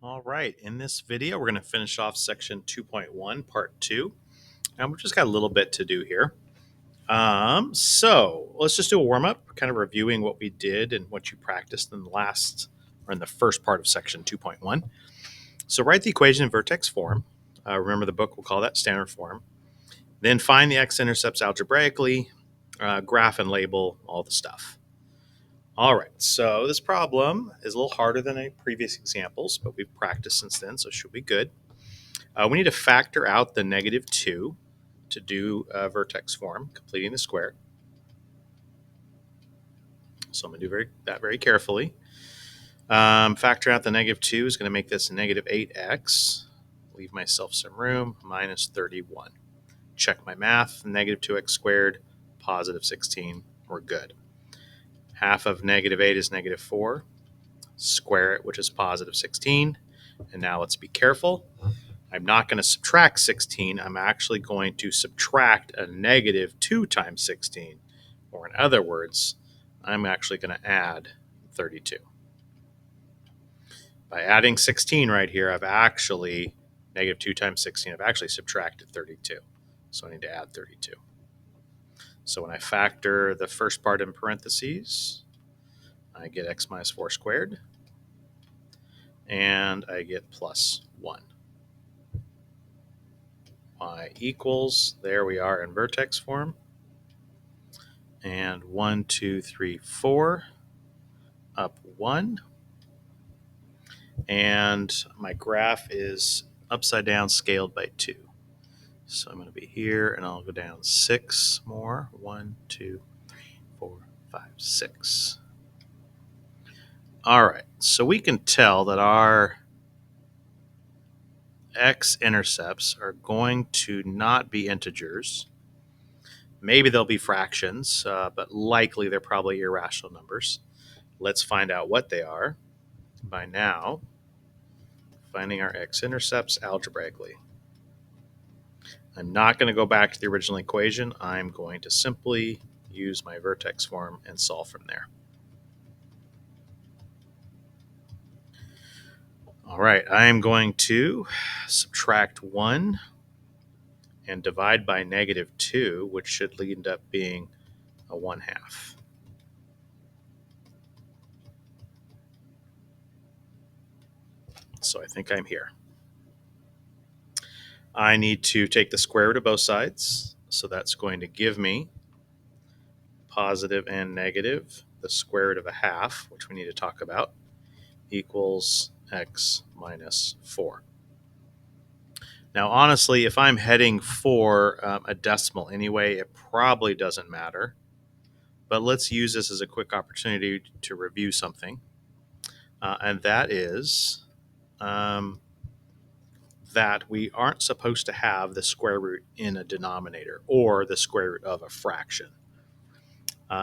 All right, in this video, we're going to finish off section 2.1, part 2, and we've just got a little bit to do here. So let's just do a warm up, kind of reviewing what we did and what you practiced in the first part of section 2.1. So write the equation in vertex form. Remember the book, we'll call that standard form. Then find the x-intercepts algebraically, graph and label all the stuff. All right, so this problem is a little harder than the previous examples, but we've practiced since then, so it should be good. We need to factor out the negative 2 to do vertex form, completing the square. So I'm going to do that very carefully. Factor out the negative 2 is going to make this negative 8x. Leave myself some room, minus 31. Check my math, negative 2x squared, positive 16. We're good. Half of negative 8 is negative 4. Square it, which is positive 16. And now let's be careful. I'm not going to subtract 16. I'm actually going to subtract a negative 2 times 16. Or in other words, I'm actually going to add 32. By adding 16 right here, negative 2 times 16, I've actually subtracted 32. So I need to add 32. So when I factor the first part in parentheses, I get x minus 4 squared. And I get plus 1. Y equals, there we are in vertex form. And 1, 2, 3, 4, up 1. And my graph is upside down scaled by 2. So I'm going to be here, and I'll go down 6 more. 1, 2, 3, 4, 5, 6. All right, so we can tell that our x-intercepts are going to not be integers. Maybe they'll be fractions, but likely they're probably irrational numbers. Let's find out what they are by now finding our x-intercepts algebraically. I'm not going to go back to the original equation. I'm going to simply use my vertex form and solve from there. All right, I am going to subtract 1 and divide by negative 2, which should end up being a 1/2. So I think I'm here. I need to take the square root of both sides. So that's going to give me positive and negative, the square root of 1/2, which we need to talk about, equals x minus 4. Now, honestly, if I'm heading for a decimal anyway, it probably doesn't matter. But let's use this as a quick opportunity to review something. And that is that we aren't supposed to have the square root in a denominator or the square root of a fraction.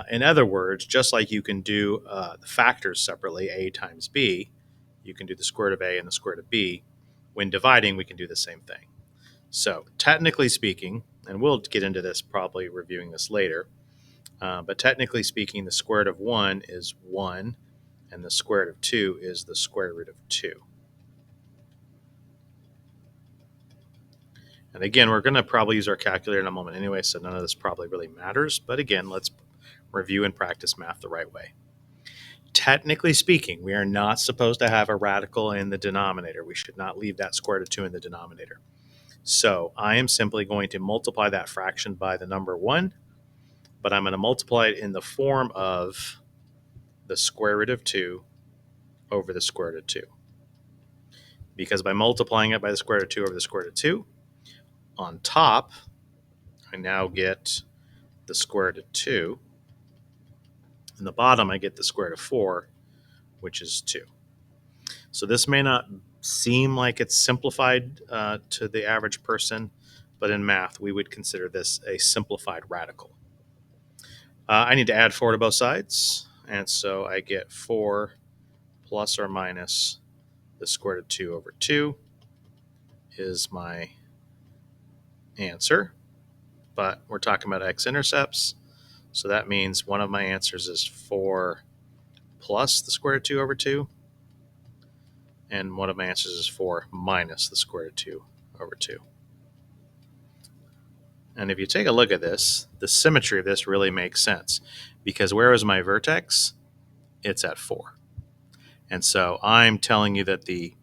In other words, just like you can do the factors separately, a times b, you can do the square root of a and the square root of b. When dividing, we can do the same thing. So technically speaking, and we'll get into this probably reviewing this later, but technically speaking, the square root of 1 is 1, and the square root of 2 is the square root of 2. And again, we're going to probably use our calculator in a moment anyway, so none of this probably really matters. But again, let's review and practice math the right way. Technically speaking, we are not supposed to have a radical in the denominator. We should not leave that square root of 2 in the denominator. So I am simply going to multiply that fraction by the number 1, but I'm going to multiply it in the form of the square root of 2 over the square root of 2. Because by multiplying it by the square root of 2 over the square root of 2, on top, I now get the square root of 2. In the bottom, I get the square root of 4, which is 2. So this may not seem like it's simplified to the average person, but in math, we would consider this a simplified radical. I need to add 4 to both sides, and so I get 4 plus or minus the square root of 2 over 2 is my answer. But we're talking about x-intercepts, so that means one of my answers is 4 plus the square root of 2 over 2, And one of my answers is 4 minus the square root of 2 over 2. And if you take a look at this, the symmetry of this really makes sense, because where is my vertex? It's at 4. And so I'm telling you that the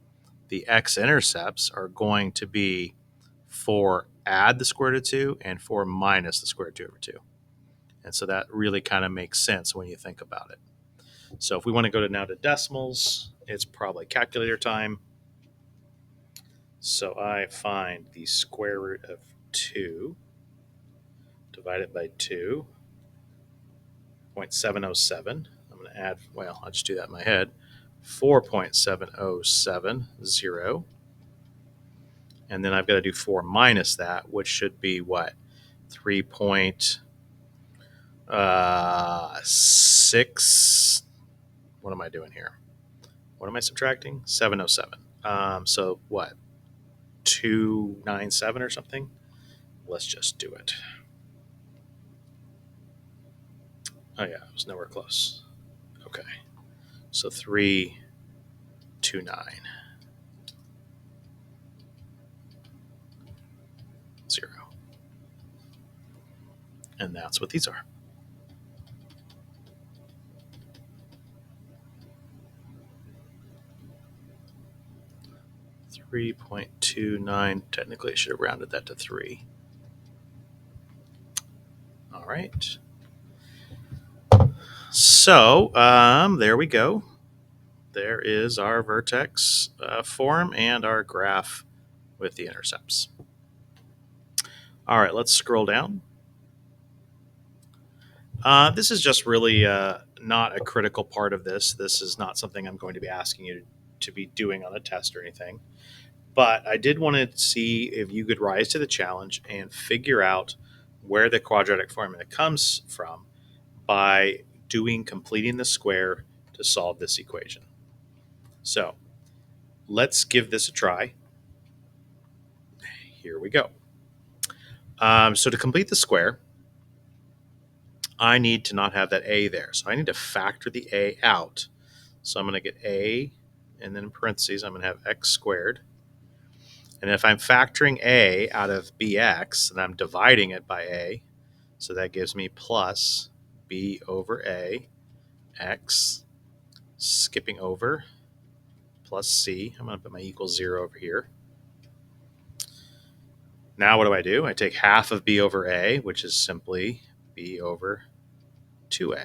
x-intercepts are going to be 4 add the square root of 2 and 4 minus the square root of 2 over 2. And so that really kind of makes sense when you think about it. So if we want to go now to decimals, it's probably calculator time. So I find the square root of 2 divided by 2, 0.707. I'm going to add, well, I'll just do that in my head, 4.7070. And then I've got to do 4 minus that, which should be what? 3.6. What am I doing here? What am I subtracting? 707. So what? 297 or something? Let's just do it. Oh yeah, it was nowhere close. Okay. So 329. 0. And that's what these are. .29. Technically, I should have rounded that to 3. All right. So there we go. There is our vertex form and our graph with the intercepts. All right, let's scroll down. This is just really not a critical part of this. This is not something I'm going to be asking you to be doing on a test or anything. But I did want to see if you could rise to the challenge and figure out where the quadratic formula comes from by completing the square to solve this equation. So let's give this a try. Here we go. So to complete the square, I need to not have that a there. So I need to factor the a out. So I'm going to get a, and then in parentheses, I'm going to have x squared. And if I'm factoring a out of bx, then I'm dividing it by a. So that gives me plus b over a x, skipping over, plus c. I'm going to put my equals 0 over here. Now what do? I take half of b over a, which is simply b over 2a.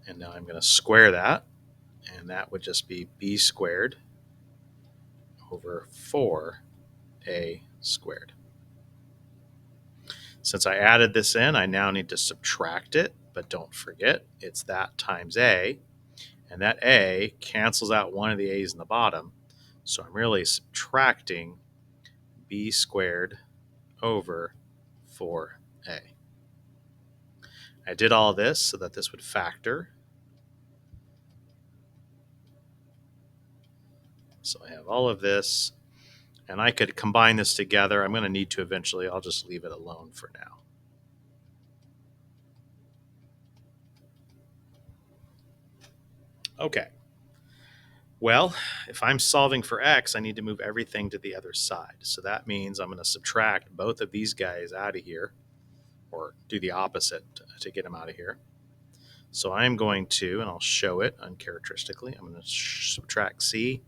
And now I'm going to square that, and that would just be b squared over 4a squared. Since I added this in, I now need to subtract it, but don't forget, it's that times a, and that a cancels out one of the a's in the bottom, so I'm really subtracting b squared over 4a. I did all this so that this would factor. So I have all of this, and I could combine this together. I'm going to need to eventually. I'll just leave it alone for now. Okay. Well, if I'm solving for x, I need to move everything to the other side. So that means I'm going to subtract both of these guys out of here, or do the opposite to get them out of here. So I'm going to, and I'll show it uncharacteristically, I'm going to subtract c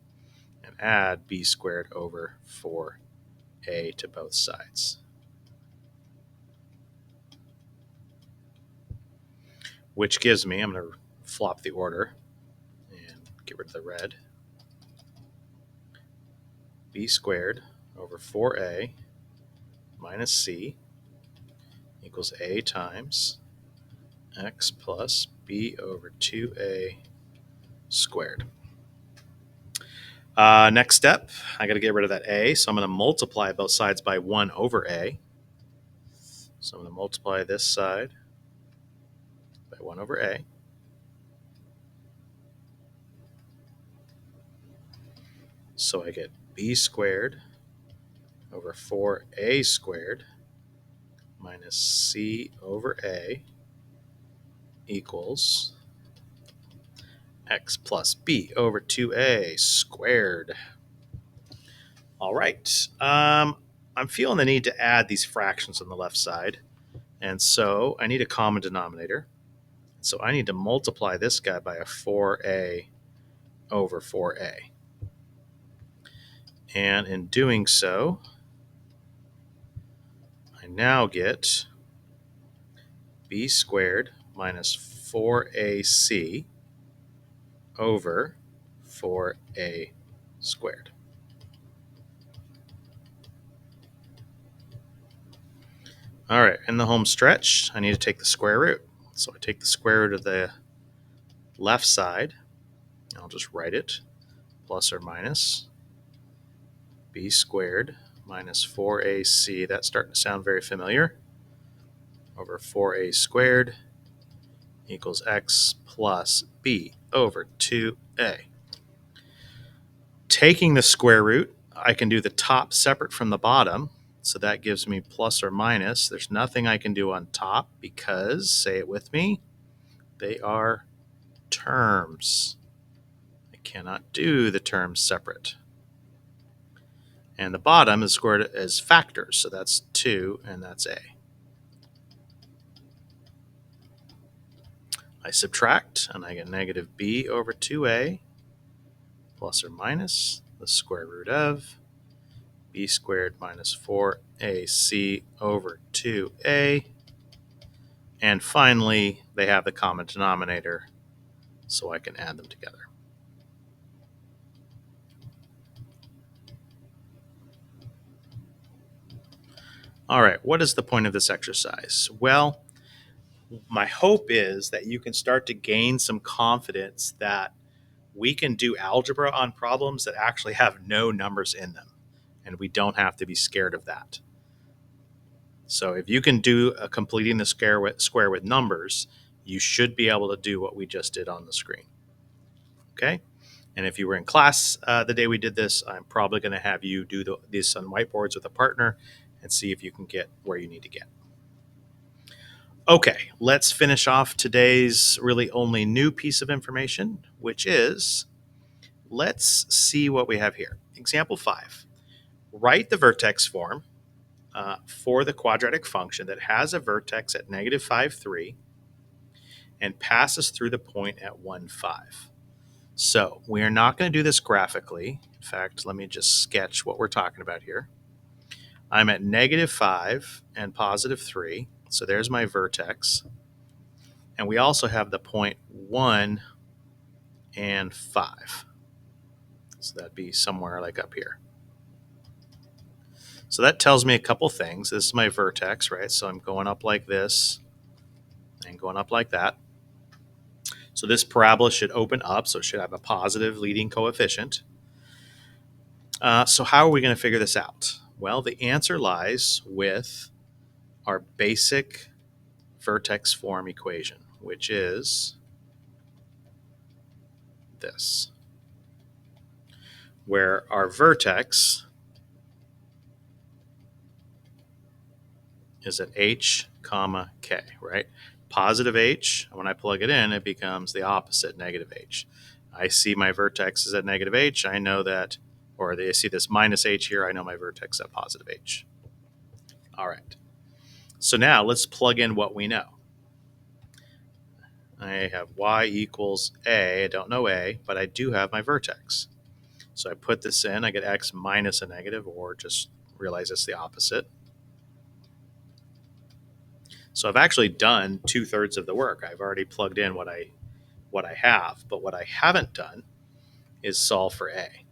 and add b squared over 4a to both sides. Which gives me, I'm going to flop the order and get rid of the red, b squared over 4a minus c equals a times x plus b over 2a squared. Next step, I got to get rid of that a, so I'm going to multiply both sides by 1 over a. So I'm going to multiply this side by 1 over a. So I get b squared over 4a squared minus c over a equals x plus b over 2a squared. All right. I'm feeling the need to add these fractions on the left side. And so I need a common denominator. So I need to multiply this guy by a 4a over 4a. And in doing so, I now get b squared minus 4ac over 4a squared. All right, in the home stretch, I need to take the square root. So I take the square root of the left side. I'll just write it, plus or minus b squared minus 4ac. That's starting to sound very familiar. Over 4a squared equals x plus b over 2a. Taking the square root, I can do the top separate from the bottom. So that gives me plus or minus. There's nothing I can do on top because, say it with me, they are terms. I cannot do the terms separate. And the bottom is squared as factors. So that's 2 and that's a. I subtract and I get negative b over 2a plus or minus the square root of b squared minus 4ac over 2a. And finally, they have the common denominator, so I can add them together. All right, what is the point of this exercise? Well, my hope is that you can start to gain some confidence that we can do algebra on problems that actually have no numbers in them, and we don't have to be scared of that. So if you can do completing the square with numbers, you should be able to do what we just did on the screen. Okay? And if you were in class the day we did this, I'm probably going to have you do this on whiteboards with a partner and see if you can get where you need to get. Okay, let's finish off today's really only new piece of information, which is, let's see what we have here. Example 5. Write the vertex form for the quadratic function that has a vertex at negative 5, 3 and passes through the point at 1, 5. So we are not going to do this graphically. In fact, let me just sketch what we're talking about here. I'm at negative 5 and positive 3. So there's my vertex. And we also have the point 1 and 5. So that'd be somewhere like up here. So that tells me a couple things. This is my vertex, right? So I'm going up like this and going up like that. So this parabola should open up, so it should have a positive leading coefficient. So how are we going to figure this out? Well, the answer lies with our basic vertex form equation, which is this, where our vertex is at h comma k, right? Positive h, when I plug it in, it becomes the opposite, negative h. I see my vertex is at negative h, I know that, or I see this minus h here, I know my vertex at positive h. All right. So now let's plug in what we know. I have y equals a. I don't know a, but I do have my vertex. So I put this in. I get x minus a negative, or just realize it's the opposite. So I've actually done 2/3 of the work. I've already plugged in what I have, but what I haven't done is solve for a,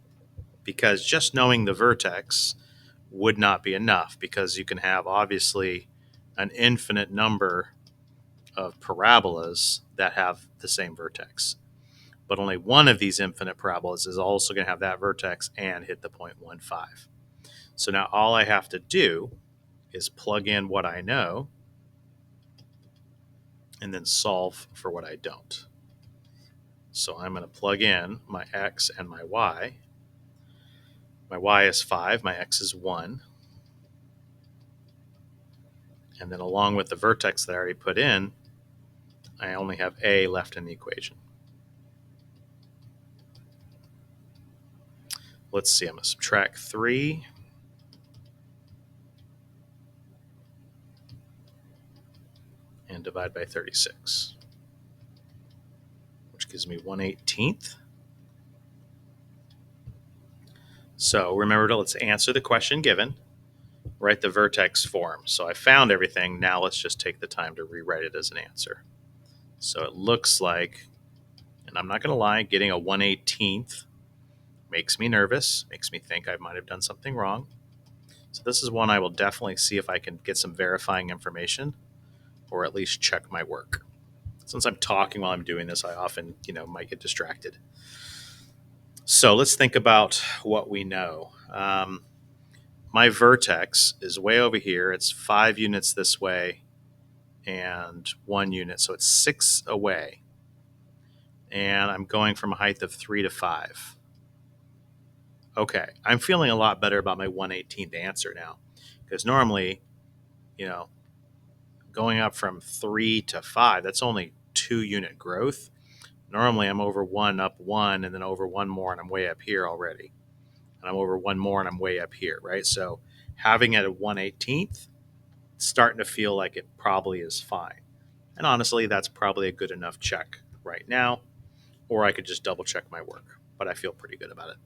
because just knowing the vertex would not be enough, because you can have obviously an infinite number of parabolas that have the same vertex. But only one of these infinite parabolas is also going to have that vertex and hit the point 1, 5. So now all I have to do is plug in what I know and then solve for what I don't. So I'm going to plug in my x and my y. My y is 5, my x is 1. And then along with the vertex that I already put in, I only have a left in the equation. let's see, I'm going to subtract 3. And divide by 36, which gives me 1/18. So remember let's answer the question given, write the vertex form. So I found everything. Now let's just take the time to rewrite it as an answer. So it looks like, and I'm not going to lie, getting a 1/18 makes me nervous, makes me think I might have done something wrong. So this is one I will definitely see if I can get some verifying information or at least check my work. Since I'm talking while I'm doing this, I often, might get distracted. So let's think about what we know. My vertex is way over here. It's 5 units this way and 1 unit. So it's 6 away. And I'm going from a height of 3 to 5. Okay, I'm feeling a lot better about my 1/18th answer now. Because normally, you know, going up from 3 to 5, that's only 2 unit growth. Normally I'm over 1, up 1, and then over 1 more, and I'm way up here already. And I'm over 1 more, and I'm way up here, right? So having it at 1/18th, it's starting to feel like it probably is fine. And honestly, that's probably a good enough check right now, or I could just double check my work, but I feel pretty good about it.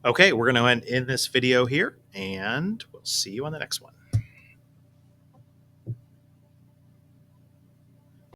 Okay, we're going to end this video here, and we'll see you on the next one.